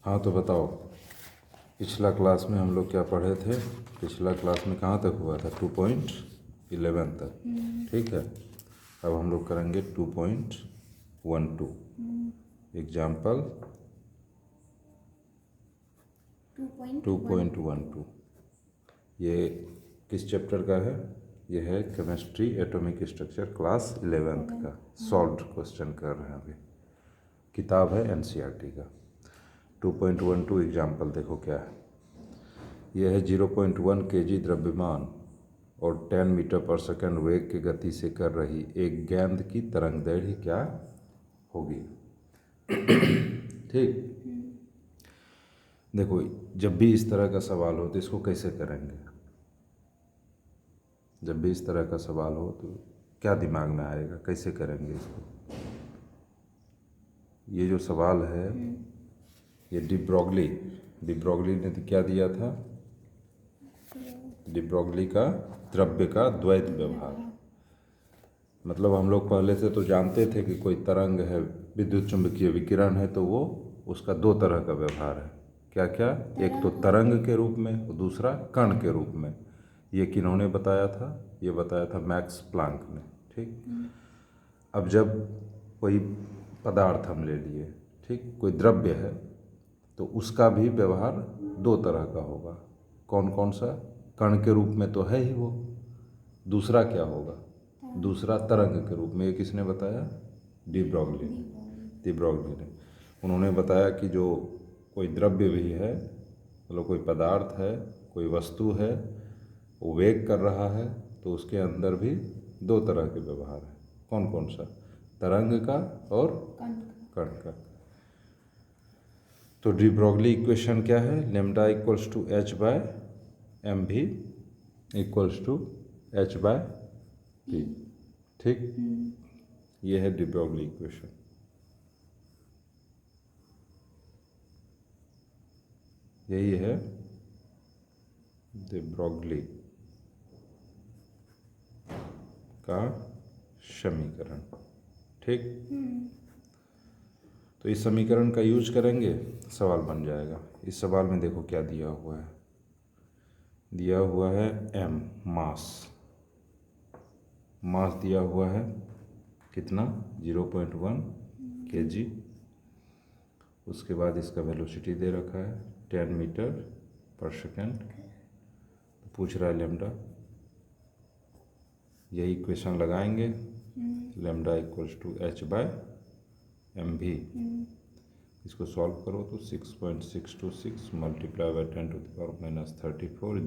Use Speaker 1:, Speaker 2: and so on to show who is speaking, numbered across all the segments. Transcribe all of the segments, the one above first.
Speaker 1: हाँ तो बताओ, पिछला क्लास में हम लोग क्या पढ़े थे? पिछला क्लास में कहाँ तक हुआ था? 2.11 तक, ठीक है। अब हम लोग करेंगे 2.12 एग्जाम्पल 2.12। ये किस चैप्टर का है? ये है chemistry atomic structure class 11th का सॉल्व्ड क्वेश्चन कर रहे हैं अभी। किताब है एनसीईआरटी का। 2.12 एग्जाम्पल देखो क्या है। यह है 0.1 kg द्रव्यमान और 10 मीटर पर सेकंड वेग की गति से कर रही एक गेंद की तरंग दैर्घ्य क्या होगी? ठीक। देखो, जब भी इस तरह का सवाल हो तो इसको कैसे करेंगे? जब भी इस तरह का सवाल हो तो क्या दिमाग में आएगा, कैसे करेंगे इसको? ये जो सवाल है ये डी ब्रोगली ने तो क्या दिया था? डी ब्रोगली का द्रव्य का द्वैत व्यवहार। मतलब हम लोग पहले से तो जानते थे कि कोई तरंग है, विद्युत चुंबकीय विकिरण है, तो वो उसका दो तरह का व्यवहार है। क्या क्या? एक तो तरंग के रूप में और दूसरा कण के रूप में। ये किन्होंने बताया था? ये बताया था मैक्स प्लांक ने। ठीक। अब जब कोई पदार्थ हम ले लिए, ठीक, कोई द्रव्य है, तो उसका भी व्यवहार दो तरह का होगा। कौन कौन सा? कण के रूप में तो है ही वो। दूसरा क्या होगा? दूसरा तरंग के रूप में। ये किसने बताया? डी ब्रोगली ने। उन्होंने बताया कि जो कोई द्रव्य भी है, मतलब कोई पदार्थ है, कोई वस्तु है, वो वेग कर रहा है, तो उसके अंदर भी दो तरह के व्यवहार है। कौन कौन सा? तरंग का और कण का। तो डी ब्रोगली इक्वेशन क्या है? Lambda equals to h by m v equals to h by p. ठीक। ये है डी ब्रोगली इक्वेशन। यही है डी ब्रोगली का समीकरण। ठीक। तो इस समीकरण का यूज करेंगे, सवाल बन जाएगा। इस सवाल में देखो क्या दिया हुआ है। दिया हुआ है m मास दिया हुआ है कितना? 0.1 kg। उसके बाद इसका वेलोसिटी दे रखा है 10 मीटर पर सेकेंड। तो पूछ रहा है लेमडा। यही इक्वेशन लगाएंगे, lambda equals to h by m v. इसको सॉल्व करो तो 6.626 multiply by 10⁻⁻34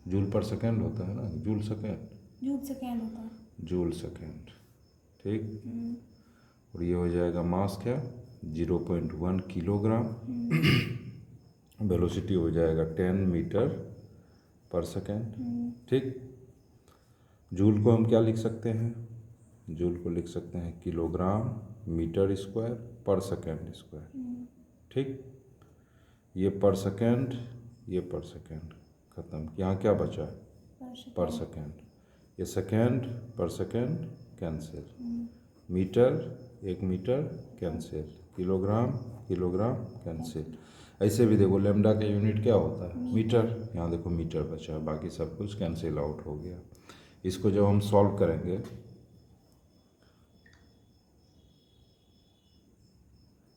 Speaker 1: joule per second होता है ना? जूल सेकेंड होता है। Joule second. ठीक। और ये हो जाएगा मास क्या? 0.1 किलोग्राम। वेलोसिटी हो जाएगा 10 मीटर पर सेकेंड। ठीक। जूल को हम क्या लिख सकते हैं? जूल को लिख सकते हैं किलोग्राम मीटर स्क्वायर पर सेकेंड स्क्वायर। ठीक। ये पर सेकेंड, ये पर सेकेंड खत्म। यहाँ क्या बचा? पर सेकेंड। ये सेकेंड पर सेकेंड कैंसिल। मीटर, एक मीटर कैंसिल। Kilogram cancel. ऐसे भी देखो, लेमडा का यूनिट क्या होता है? मीटर। यहाँ देखो मीटर बचा, बाकी सब कुछ कैंसिल आउट हो गया। इसको जब हम सॉल्व करेंगे,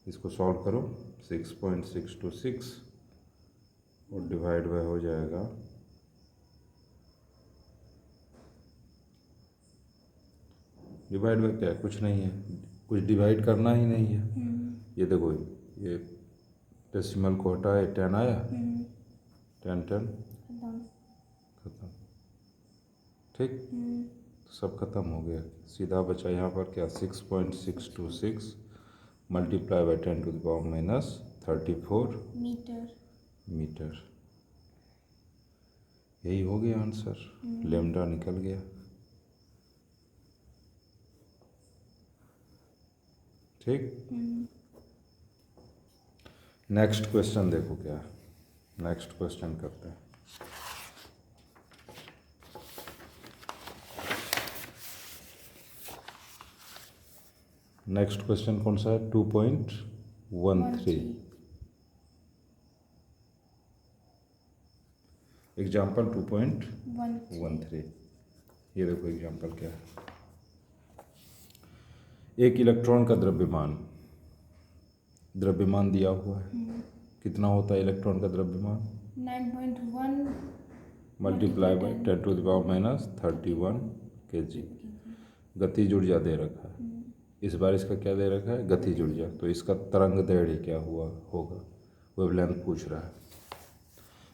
Speaker 1: इसको सॉल्व करो 6.626 और डिवाइड बाय हो जाएगा, डिवाइड बाय क्या है? कुछ नहीं है, कुछ डिवाइड करना ही नहीं है। ये देखो, ये डेसिमल को हटाए 10 आया, 10 खत्म। ठीक। सब खत्म हो गया। सीधा बचा यहाँ पर क्या? 6.626 मल्टीप्लाई बाय 10⁻⁻34 मीटर। यही हो गया आंसर। लेमडा निकल गया। ठीक। नेक्स्ट क्वेश्चन देखो क्या है। नेक्स्ट क्वेश्चन करते हैं। नेक्स्ट क्वेश्चन कौन सा है? 2.13। एग्जाम्पल 2.13। ये देखो एग्जाम्पल क्या है। एक इलेक्ट्रॉन का द्रव्यमान दिया हुआ है। कितना होता है इलेक्ट्रॉन का द्रव्यमान?
Speaker 2: 9.1
Speaker 1: मल्टीप्लाई बाय 10⁻31 kg। गतिज ऊर्जा दे रखा है। इस बार इसका क्या दे रखा है? गतिज ऊर्जा। तो इसका तरंग दैर्ध्य क्या हुआ होगा? वेवलेंथ पूछ रहा है।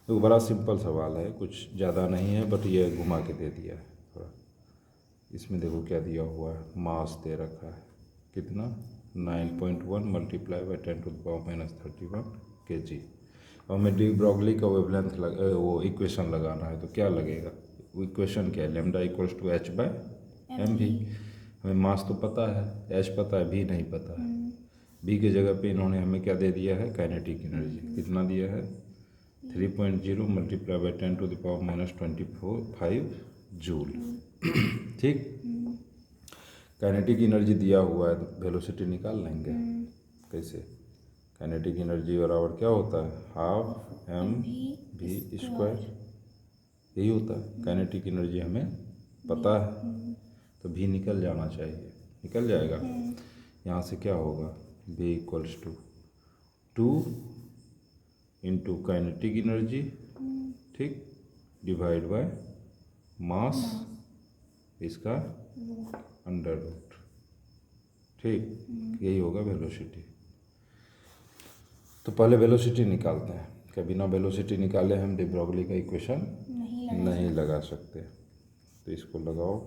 Speaker 1: तो बड़ा सिंपल सवाल है, कुछ ज़्यादा नहीं है, बट ये घुमा के दे दिया है थोड़ा। इसमें देखो क्या दिया हुआ है, मास दे रखा है। कितना? 9.1 मल्टीप्लाई बाय 10⁻31 kg। और हमें डी ब्रॉगली का वेवलेंथ वो इक्वेशन लगाना है। तो क्या लगेगा? इक्वेशन क्या है? Lambda equals to h by m v. हमें मास तो पता है, h पता है, भी नहीं पता है। भी की जगह पे इन्होंने हमें क्या दे दिया है? Kinetic energy. कितना दिया है? 3.0 मल्टीप्लाई बाय 10⁻25 जूल। ठीक। काइनेटिक एनर्जी दिया हुआ है, तो वेलोसिटी निकाल लेंगे। कैसे? काइनेटिक एनर्जी बराबर क्या होता है? हाफ एम भी स्क्वायर। यही होता है। काइनेटिक एनर्जी हमें पता है, तो भी निकल जाना चाहिए। निकल जाएगा। यहाँ से क्या होगा? v equals to 2 into kinetic energy, ठीक, डिवाइड बाय मास, इसका अंडर रूट। ठीक, यही होगा वेलोसिटी। तो पहले वेलोसिटी निकालते हैं। क्या बिना वेलोसिटी निकाले हम डी ब्रॉगली का इक्वेशन नहीं लगा सकते? तो इसको लगाओ,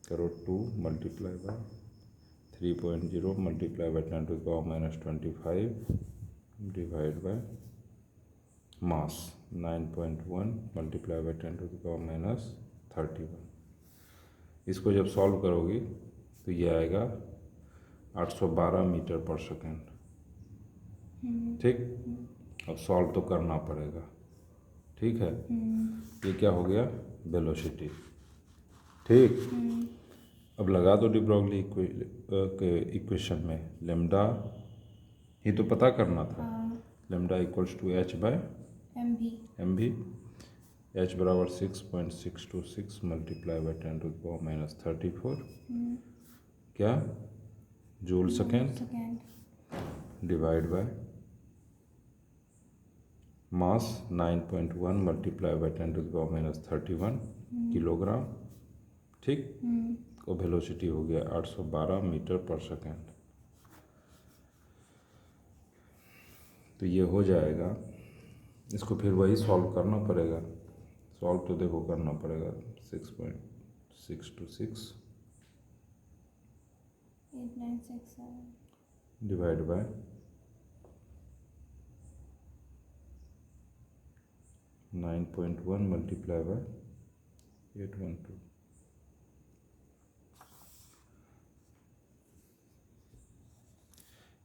Speaker 1: करो 2 multiply by 3.0 multiply by 10⁻25 divide by mass 9.1 multiply by 10⁻31। इसको जब सॉल्व करोगी तो ये आएगा 812 मीटर पर सेकेंड। ठीक। अब सॉल्व तो करना पड़ेगा। ठीक है। ये क्या हो गया? वेलोसिटी। ठीक। अब लगा दो डी ब्रॉगली इक्वेशन में। लेम्डा ही तो पता करना था। Lambda equals to h by m v. h बराबर 6.626 मल्टीप्लाई बाय 10⁻34 क्या? Joule second divide by mass 9.1 multiply by 10⁻31 kilogram. ठीक। और वेलोसिटी हो गया 812 मीटर पर सेकेंड। तो ये हो जाएगा। इसको फिर वही सॉल्व करना पड़ेगा। सॉल्व तो देखो करना पड़ेगा। 6.626 डिवाइड बाय 9.1 मल्टीप्लाई बाय 812।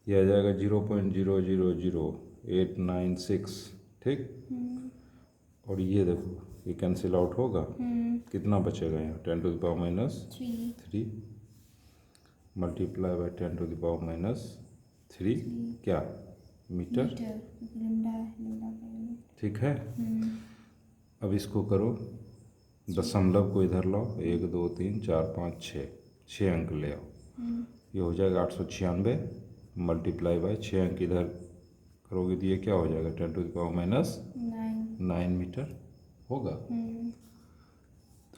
Speaker 1: यह आ जाएगा 0.000896। ठीक। और ये देखो, ये कैंसिल आउट होगा। कितना बचेगा यहाँ? 10⁻³ मल्टीप्लाई बाय 10⁻³ क्या? मीटर। ठीक है। अब इसको करो, दशमलव को इधर लाओ। 1 2 3 4 5 6 अंक ले आओ। ये हो जाएगा 896 मल्टीप्लाई बाय 6 अंक इधर करोगे तो ये क्या हो जाएगा? 10⁻9 मीटर होगा।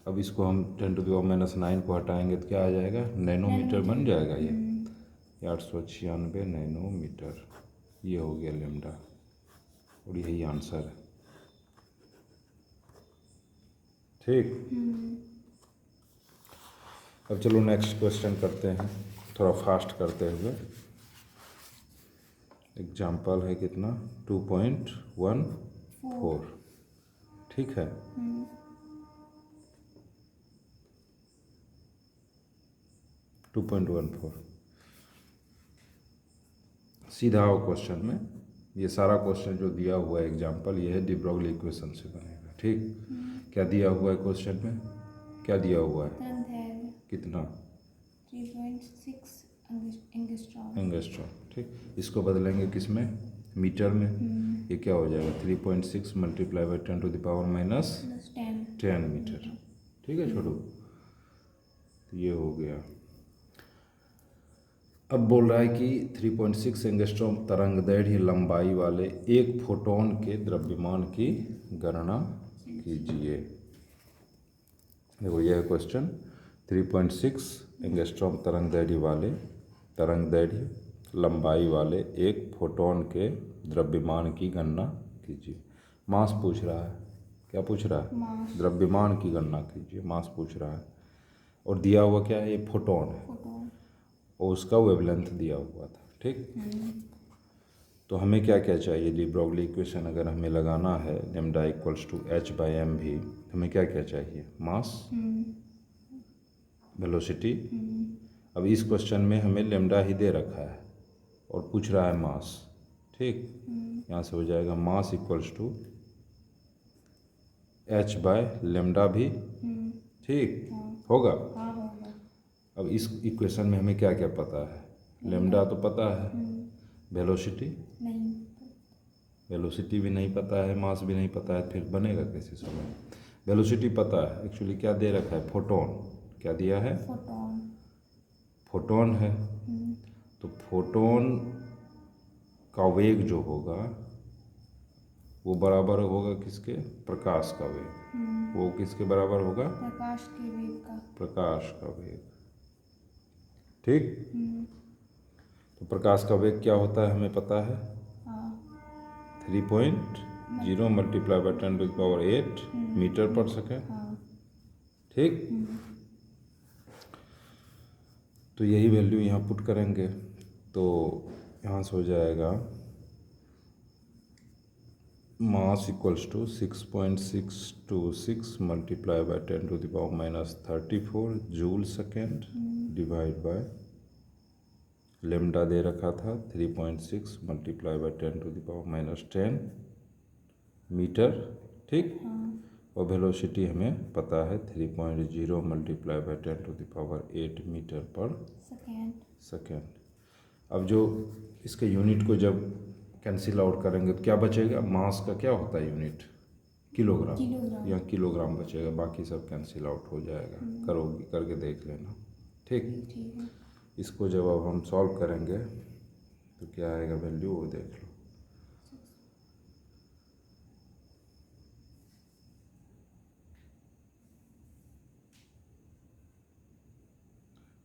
Speaker 1: अब इसको हम 10⁻9 को हटाएंगे तो क्या आ जाएगा? नैनोमीटर बन जाएगा। ये 896 नैनोमीटर। ये हो गया लेम्डा, और यही आंसर है। ठीक। अब चलो नेक्स्ट क्वेश्चन करते हैं, थोड़ा फास्ट करते हुए। एग्जाम्पल है कितना? 2.14। ठीक है। टू 2.14 सीधा आओ क्वेश्चन में। ये सारा क्वेश्चन जो दिया हुआ है एग्जाम्पल, ये है डी ब्रॉगली इक्वेशन से बनेगा। ठीक। क्या दिया हुआ है क्वेश्चन में? क्या दिया हुआ है? कितना?
Speaker 2: 3.6 एंगस्ट्रॉम।
Speaker 1: एंगस्ट्रॉम। ठीक, इसको बदलेंगे किस में, मीटर में। ये क्या हो जाएगा 3.6 multiply by 10 to the power minus 10 metre. ठीक है छोटू, तो ये हो गया। अब बोल रहा है कि 3.6 एंगस्ट्रॉम तरंगदैर्घ्य लंबाई वाले एक फोटोन के द्रव्यमान की गणना कीजिए। देखो यह क्वेश्चन 3.6 एंगस्ट्रॉम तरंगदैर्घ्य लंबाई वाले एक फोटोन के द्रव्यमान की गणना कीजिए। मास पूछ रहा है, क्या पूछ रहा है,
Speaker 2: मास।
Speaker 1: द्रव्यमान की गणना कीजिए, मास पूछ रहा है। और दिया हुआ क्या है, ये फोटोन है और उसका वेवलेंथ दिया हुआ था। ठीक, तो हमें क्या क्या चाहिए, डी ब्रोगली इक्वेशन अगर हमें लगाना है lambda equals to h by m v, हमें क्या क्या चाहिए, मास, वेलोसिटी। अब इस क्वेश्चन में हमें लेमडा ही दे रखा है और पूछ रहा है मास। ठीक, यहाँ से हो जाएगा mass equals to h by lambda v. ठीक, होगा। अब इस इक्वेशन में हमें क्या क्या पता है, लेमडा तो पता है, वेलोसिटी
Speaker 2: नहीं,
Speaker 1: वेलोसिटी भी नहीं पता है, मास भी नहीं पता है, फिर बनेगा कैसे समय। वेलोसिटी पता है, एक्चुअली क्या दे रखा है, फोटोन। क्या दिया है, फोटोन है। तो फोटोन का वेग जो होगा वो बराबर होगा किसके, प्रकाश का वेग। वो किसके बराबर होगा,
Speaker 2: प्रकाश के वेग का,
Speaker 1: प्रकाश का वेग। ठीक, तो प्रकाश का वेग क्या होता है हमें पता है, 3.0 multiply by 10 to the power 8 metre per second. ठीक, तो यही वैल्यू यहाँ पुट करेंगे तो यहाँ से हो जाएगा mass equals to 6.626 multiply by 10 to the power minus 34 joule second divide by lambda दे रखा था 3.6 multiply by 10 to the power minus 10 metre. ठीक, और वेलोसिटी हमें पता है 3.0 multiply by 10 to the power 8 metre per second. अब जो इसके यूनिट को जब कैंसिल आउट करेंगे तो क्या बचेगा, मास का क्या होता है यूनिट, किलोग्राम। यहाँ किलोग्राम बचेगा, बाकी सब कैंसिल आउट हो जाएगा। करोगे, करके देख लेना। ठीक, इसको जब अब हम सॉल्व करेंगे तो क्या आएगा वैल्यू, वो देख लो।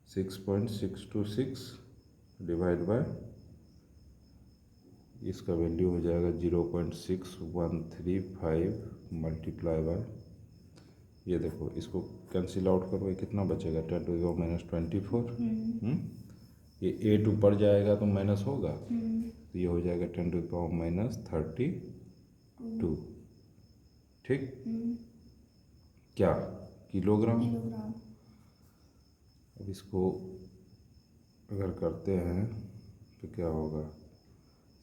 Speaker 1: 6.626 डिवाइड बाय, इसका वैल्यू हो जाएगा 0.6135 मल्टीप्लाई बाय, ये देखो इसको कैंसिल आउट करो, ये कितना बचेगा 10 टू द पावर माइनस 24। ये 8 ऊपर जाएगा तो माइनस होगा, तो ये हो जाएगा 10 टू द पावर माइनस 32। ठीक, क्या, किलोग्राम। अब इसको अगर करते हैं तो क्या होगा,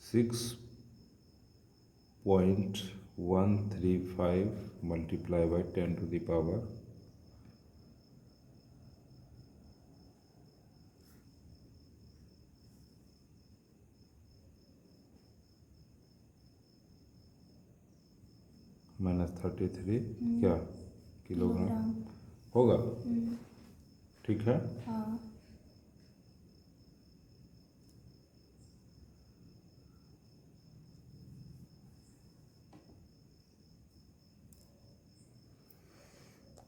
Speaker 1: 6.135 multiply by 10 to the power minus 33 क्या, किलोग्राम होगा। ठीक है,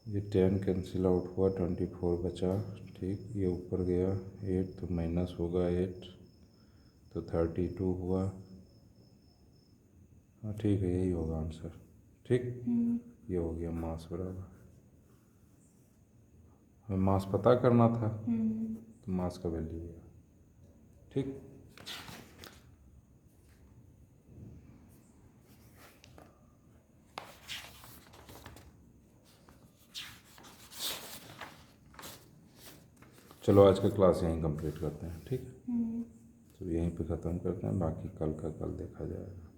Speaker 1: ये 10 कैंसिल आउट हुआ, 24 बचा। ठीक, ये ऊपर गया 8 तो माइनस होगा 8 तो 32 हुआ। हाँ ठीक है, यही होगा आंसर। ठीक, ये हो गया मास बराबर, हमें मास पता करना था तो मास का वैल्यू है। ठीक, चलो आज का क्लास यहीं कंप्लीट करते हैं। ठीक, तो यहीं पे ख़त्म करते हैं, बाकी कल का कल देखा जाएगा।